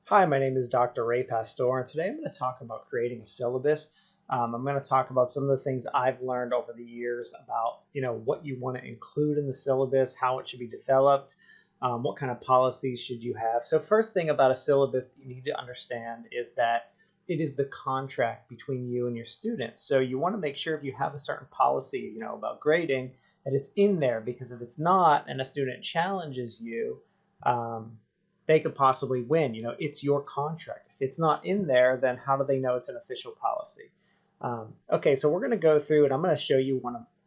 Hi, my name is Dr. Ray Pastor, and today I'm going to talk about creating a syllabus. I'm going to talk about some of the things I've learned over the years about, what you want to include in the syllabus, how it should be developed, what kind of policies should you have. So first thing about a syllabus that you need to understand is that it is the contract between you and your students. So you want to make sure if you have a certain policy, about grading, that it's in there, because if it's not and a student challenges you, they could possibly win. It's your contract. If it's not in there, then how do they know it's an official policy? Okay, so we're going to go through and I'm going to show you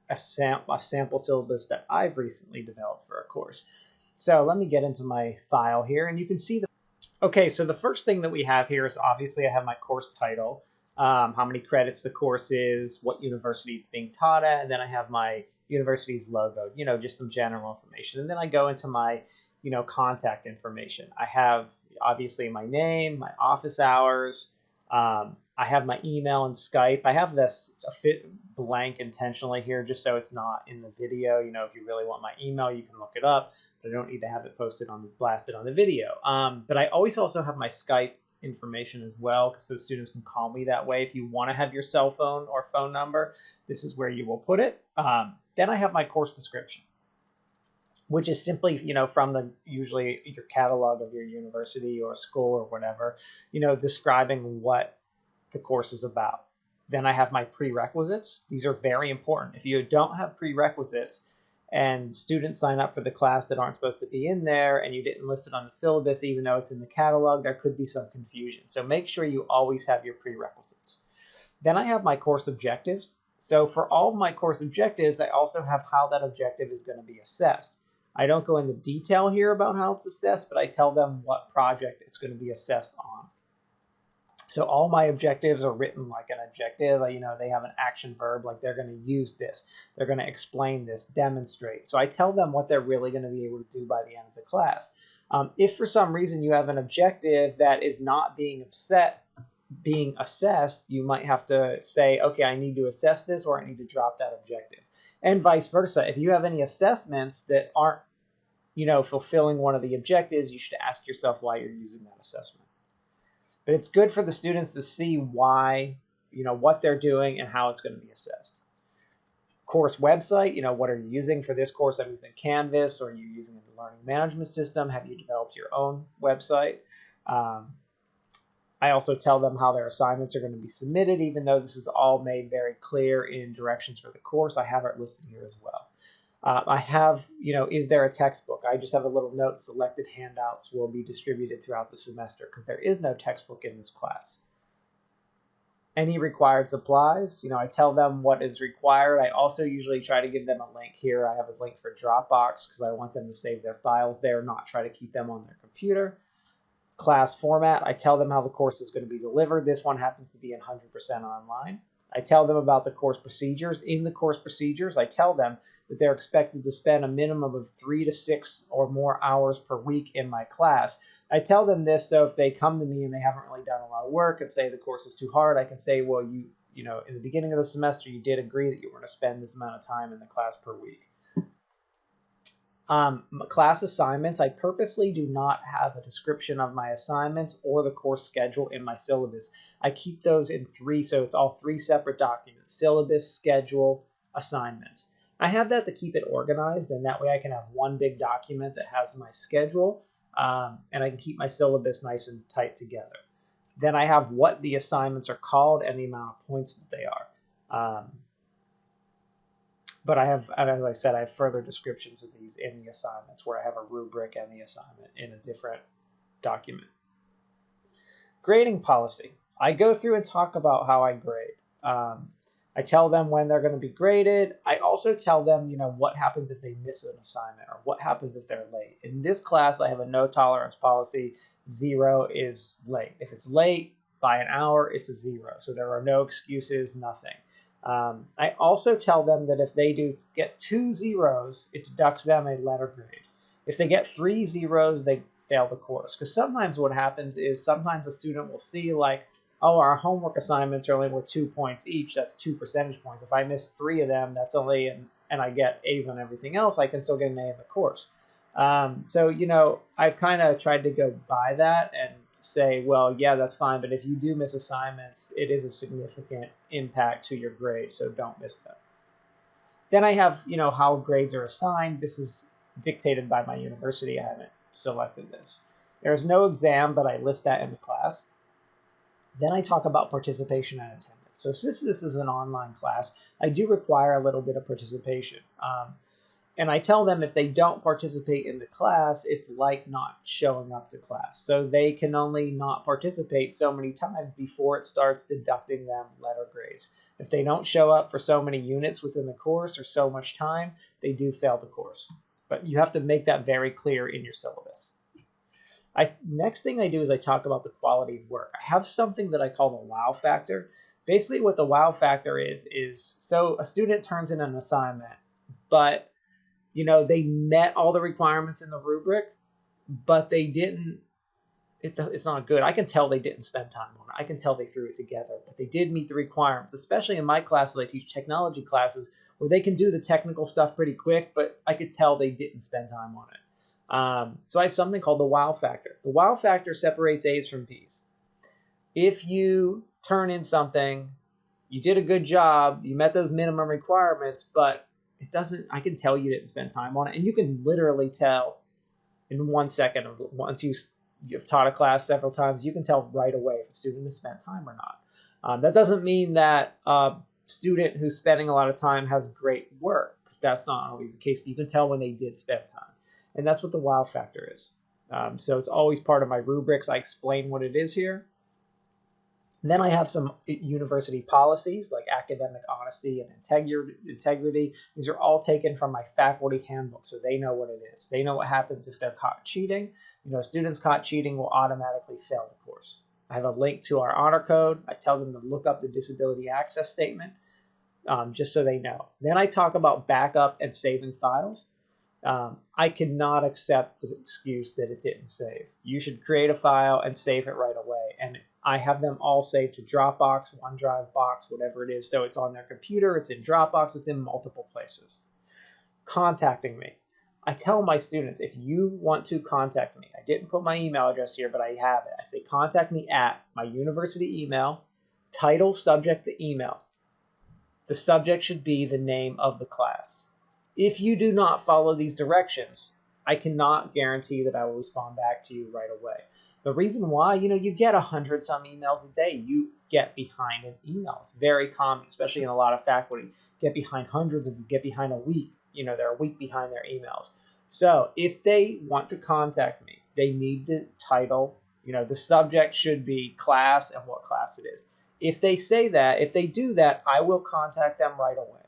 a sample syllabus that I've recently developed for a course. So let me get into my file here and you can see okay, so the first thing that we have here is obviously I have my course title, how many credits the course is, what university it's being taught at, and then I have my university's logo, just some general information. And then I go into my contact information. I have obviously my name, my office hours. I have my email and Skype. I have this blank intentionally here just so it's not in the video. If you really want my email, you can look it up, but I don't need to have it blasted on the video. But I always also have my Skype information as well, so students can call me that way. If you want to have your cell phone or phone number, this is where you will put it. Then I have my course description, which is simply, from usually your catalog of your university or school or whatever, describing what the course is about. Then I have my prerequisites. These are very important. If you don't have prerequisites and students sign up for the class that aren't supposed to be in there and you didn't list it on the syllabus, even though it's in the catalog, there could be some confusion. So make sure you always have your prerequisites. Then I have my course objectives. So for all of my course objectives, I also have how that objective is going to be assessed. I don't go into detail here about how it's assessed, but I tell them what project it's going to be assessed on. So all my objectives are written like an objective. They have an action verb, like they're going to use this. They're going to explain this, demonstrate. So I tell them what they're really going to be able to do by the end of the class. If for some reason you have an objective that is not being assessed, you might have to say, okay, I need to assess this, or I need to drop that objective. And vice versa. If you have any assessments that aren't fulfilling one of the objectives, you should ask yourself why you're using that assessment. But it's good for the students to see why, what they're doing and how it's going to be assessed. Course website, what are you using for this course? I'm using Canvas, or are you using a learning management system? Have you developed your own website? I also tell them how their assignments are going to be submitted, even though this is all made very clear in directions for the course. I have it listed here as well. I have, is there a textbook? I just have a little note, selected handouts will be distributed throughout the semester, because there is no textbook in this class. Any required supplies, I tell them what is required. I also usually try to give them a link here. I have a link for Dropbox because I want them to save their files there, not try to keep them on their computer. Class format, I tell them how the course is going to be delivered. This one happens to be 100% online. I tell them about the course procedures. In the course procedures, I tell them that they're expected to spend a minimum of 3 to 6 or more hours per week in my class. I tell them this so if they come to me and they haven't really done a lot of work and say the course is too hard, I can say, well, in the beginning of the semester, you did agree that you were going to spend this amount of time in the class per week. Class assignments, I purposely do not have a description of my assignments or the course schedule in my syllabus. I keep those in 3, so it's all 3 separate documents: syllabus, schedule, assignments. I have that to keep it organized, and that way I can have one big document that has my schedule, and I can keep my syllabus nice and tight together. Then I have what the assignments are called and the amount of points that they are. But I have, as I said, I have further descriptions of these in the assignments, where I have a rubric and the assignment in a different document. Grading policy. I go through and talk about how I grade. I tell them when they're going to be graded. I also tell them, what happens if they miss an assignment, or what happens if they're late. In this class, I have a no tolerance policy. 0 is late. If it's late by an hour, it's a 0. So there are no excuses, nothing. I also tell them that if they do get 2 zeros, it deducts them a letter grade. If they get 3 zeros, they fail the course. Because sometimes what happens is sometimes a student will see like, oh, our homework assignments are only worth 2 points each. That's 2 percentage points. If I miss 3 of them, that's only, and I get A's on everything else, I can still get an A in the course. So, I've kind of tried to go by that and say, well, yeah, that's fine, but if you do miss assignments, it is a significant impact to your grade, so don't miss them. Then I have, how grades are assigned. This is dictated by my university. I haven't selected this. There's no exam, but I list that in the class. Then I talk about participation and attendance. So since this is an online class, I do require a little bit of participation. And I tell them if they don't participate in the class, it's like not showing up to class. So they can only not participate so many times before it starts deducting them letter grades. If they don't show up for so many units within the course or so much time, they do fail the course. But you have to make that very clear in your syllabus. Next thing I do is I talk about the quality of work. I have something that I call the wow factor. Basically what the wow factor is so a student turns in an assignment, but they met all the requirements in the rubric, but they didn't, it's not good. I can tell they didn't spend time on it. I can tell they threw it together, but they did meet the requirements, especially in my classes. I teach technology classes where they can do the technical stuff pretty quick, but I could tell they didn't spend time on it. So I have something called the wow factor. The wow factor separates A's from B's. If you turn in something, you did a good job, you met those minimum requirements, but I can tell you didn't spend time on it. And you can literally tell in 1 second, once you've taught a class several times, you can tell right away if a student has spent time or not. That doesn't mean that a student who's spending a lot of time has great work, because that's not always the case, but you can tell when they did spend time. And that's what the wow factor is. So it's always part of my rubrics. I explain what it is here. Then I have some university policies like academic honesty and integrity. These are all taken from my faculty handbook, so they know what it is. They know what happens if they're caught cheating. Students caught cheating will automatically fail the course. I have a link to our honor code. I tell them to look up the disability access statement, just so they know. Then I talk about backup and saving files. I cannot accept the excuse that it didn't save. You should create a file and save it right away. And I have them all saved to Dropbox, OneDrive, Box, whatever it is. So it's on their computer, it's in Dropbox, it's in multiple places. Contacting me. I tell my students, if you want to contact me, I didn't put my email address here, but I have it. I say contact me at my university email, title, subject, the email. The subject should be the name of the class. If you do not follow these directions, I cannot guarantee that I will respond back to you right away. The reason why, you get 100-some emails a day. You get behind an email. It's very common, especially in a lot of faculty. Get behind hundreds of them, get behind a week. They're a week behind their emails. So if they want to contact me, they need to title, the subject should be class and what class it is. If they say that, if they do that, I will contact them right away.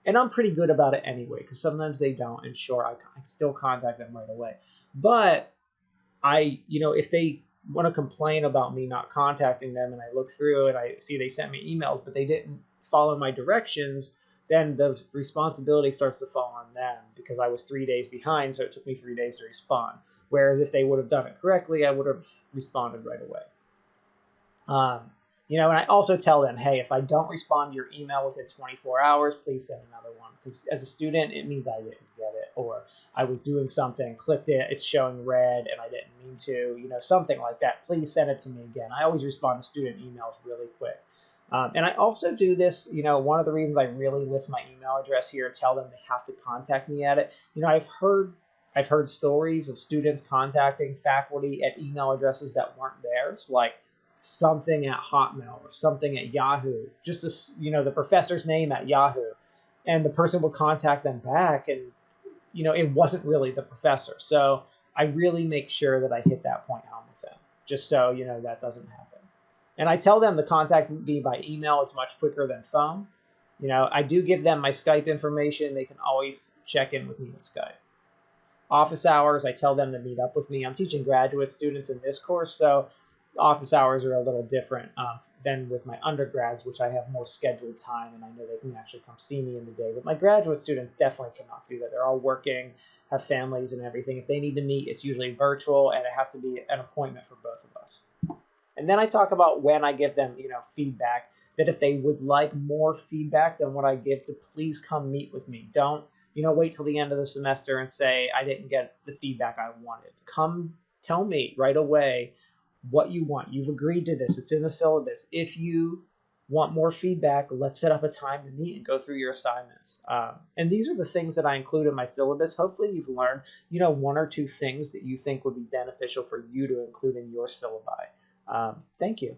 And I'm pretty good about it anyway, because sometimes they don't. And sure, I still contact them right away. But if they want to complain about me not contacting them and I look through and I see they sent me emails, but they didn't follow my directions, then the responsibility starts to fall on them because I was 3 days behind, so it took me 3 days to respond. Whereas if they would have done it correctly, I would have responded right away. And I also tell them, hey, if I don't respond to your email within 24 hours, please send another one. Because as a student, it means I didn't get it. Or I was doing something, clicked it, it's showing red, and I didn't mean to. Something like that. Please send it to me again. I always respond to student emails really quick. And I also do this, one of the reasons I really list my email address here, tell them they have to contact me at it. I've heard stories of students contacting faculty at email addresses that weren't theirs, like something at Hotmail or something at Yahoo, just the professor's name at Yahoo, and the person will contact them back, and it wasn't really the professor. So I really make sure that I hit that point home with them, just so that doesn't happen. And I tell them to contact me by email. It's much quicker than phone. I do give them my Skype information. They can always check in with me on Skype. Office hours, I tell them to meet up with me. I'm teaching graduate students in this course, so office hours are a little different than with my undergrads, which I have more scheduled time, and I know they can actually come see me in the day. But my graduate students definitely cannot do that. They're all working, have families and everything. If they need to meet, it's usually virtual, and it has to be an appointment for both of us. And then I talk about when I give them, feedback, that if they would like more feedback than what I give, to please come meet with me. Don't, wait till the end of the semester and say, I didn't get the feedback I wanted. Come tell me right away what you want. You've agreed to this. It's in the syllabus. If you want more feedback, let's set up a time to meet and go through your assignments. And these are the things that I include in my syllabus. Hopefully you've learned, one or two things that you think would be beneficial for you to include in your syllabi. Thank you.